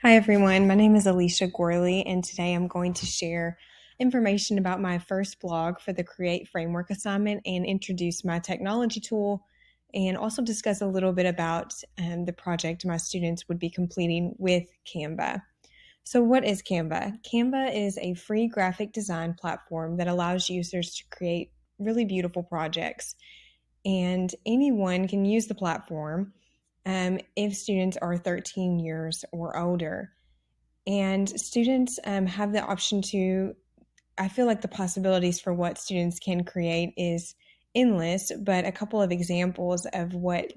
Hi everyone, my name is Alicia Gorley, and today I'm going to share information about my first blog for the Create Framework assignment and introduce my technology tool and also discuss a little bit about the project my students would be completing with Canva. So what is Canva? Canva is a free graphic design platform that allows users to create really beautiful projects, and anyone can use the platform if students are 13 years or older. And students have the option to, I feel like the possibilities for what students can create is endless, but a couple of examples of what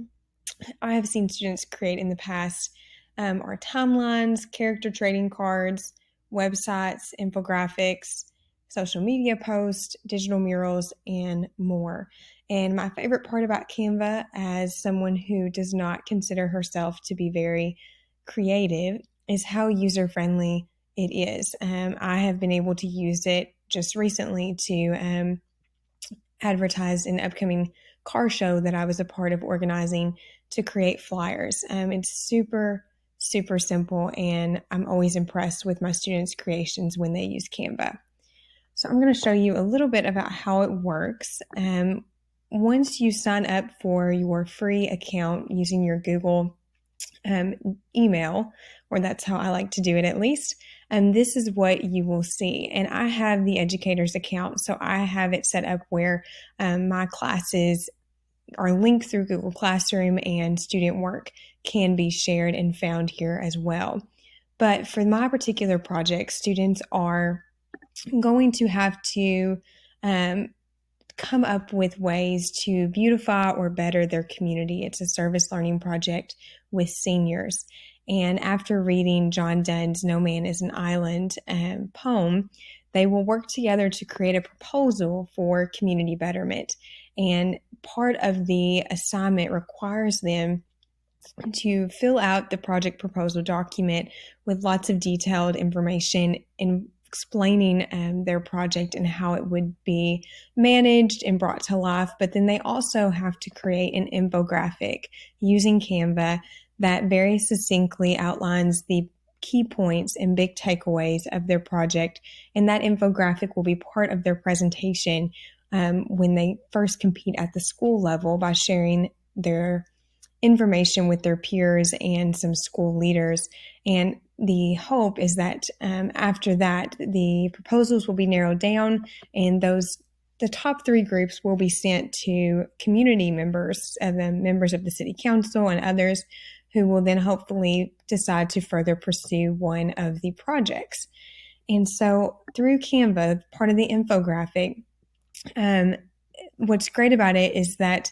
I have seen students create in the past are timelines, character trading cards, websites, infographics, social media posts, digital murals, and more. And my favorite part about Canva, as someone who does not consider herself to be very creative, is how user friendly it is. I have been able to use it just recently to advertise an upcoming car show that I was a part of organizing to create flyers. It's super simple, and I'm always impressed with my students' creations when they use Canva. So I'm going to show you a little bit about how it works. Once you sign up for your free account using your Google um, email, or that's how I like to do it at least. And this is what you will see. And I have the educator's account, so I have it set up where my classes are linked through Google Classroom and student work can be shared and found here as well. But for my particular project, students are going to have to um, come up with ways to beautify or better their community. It's a service learning project with seniors. And after reading John Donne's No Man is an Island poem, they will work together to create a proposal for community betterment. And part of the assignment requires them to fill out the project proposal document with lots of detailed information and explaining their project and how it would be managed and brought to life. But then they also have to create an infographic using Canva that very succinctly outlines the key points and big takeaways of their project. And that infographic will be part of their presentation when they first compete at the school level by sharing their information with their peers and some school leaders. And the hope is that after that, the proposals will be narrowed down, and the top three groups will be sent to community members, the members of the city council and others, who will then hopefully decide to further pursue one of the projects. And so through Canva, part of the infographic, um, what's great about it is that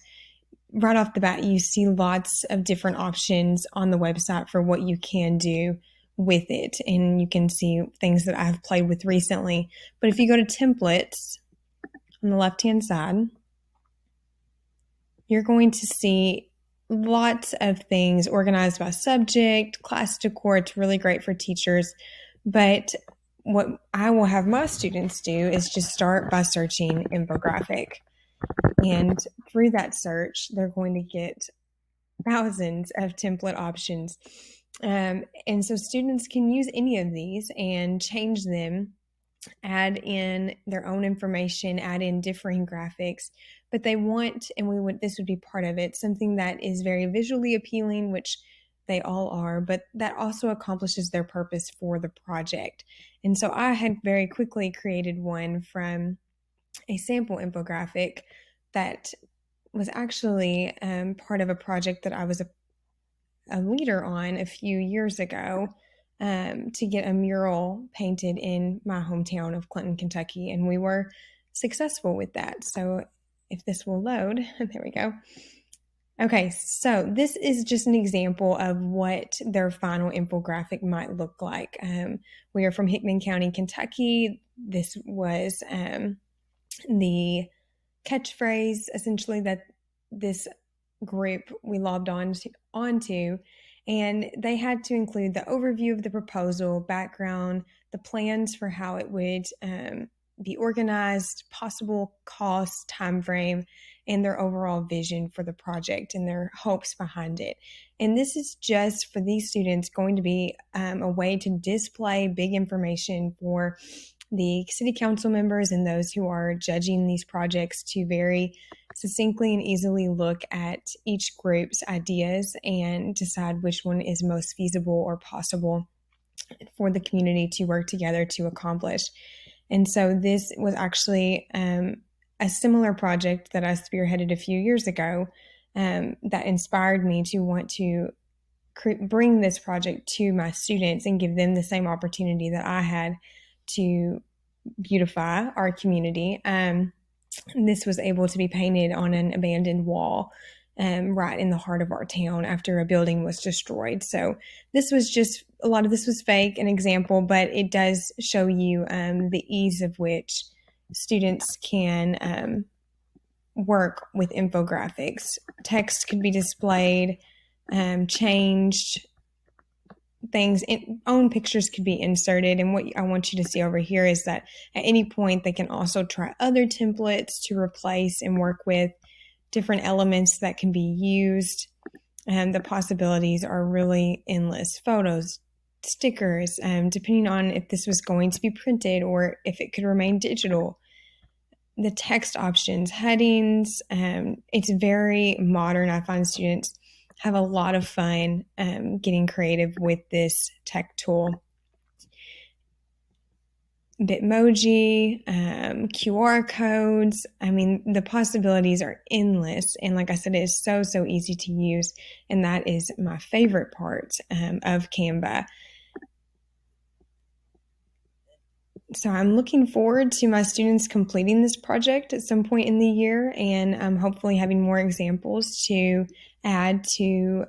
right off the bat, you see lots of different options on the website for what you can do with it. And you can see things that I've played with recently. But if you go to templates on the left-hand side, you're going to see lots of things organized by subject, class decor. It's really great for teachers. But what I will have my students do is just start by searching infographic. And through that search, they're going to get thousands of template options. And so students can use any of these and change them, add in their own information, add in differing graphics. But they want, and this would be part of it, something that is very visually appealing, which they all are, but that also accomplishes their purpose for the project. And so I had very quickly created one from a sample infographic that was actually part of a project that I was a leader on a few years ago to get a mural painted in my hometown of Clinton, Kentucky. And we were successful with that. So if this will load, there we go. Okay, so this is just an example of what their final infographic might look like. We are from Hickman County, Kentucky. This was the catchphrase essentially that this group we logged onto, and they had to include the overview of the proposal, background, the plans for how it would be organized, possible cost, time frame, and their overall vision for the project and their hopes behind it. And this is just for these students going to be a way to display big information for the city council members and those who are judging these projects to very succinctly and easily look at each group's ideas and decide which one is most feasible or possible for the community to work together to accomplish. And so this was actually a similar project that I spearheaded a few years ago that inspired me to want to bring this project to my students and give them the same opportunity that I had to beautify our community. This was able to be painted on an abandoned wall right in the heart of our town after a building was destroyed. So this was just, a lot of this was fake, an example, but it does show you the ease of which students can work with infographics. Text could be displayed, changed, things, own pictures could be inserted. And what I want you to see over here is that at any point they can also try other templates to replace and work with different elements that can be used. And the possibilities are really endless. Photos, stickers, depending on if this was going to be printed or if it could remain digital. The text options, headings, it's very modern. I find students have a lot of fun getting creative with this tech tool. Bitmoji, QR codes. I mean, the possibilities are endless. And like I said, it is so, so easy to use. And that is my favorite part of Canva. So I'm looking forward to my students completing this project at some point in the year and hopefully having more examples to add to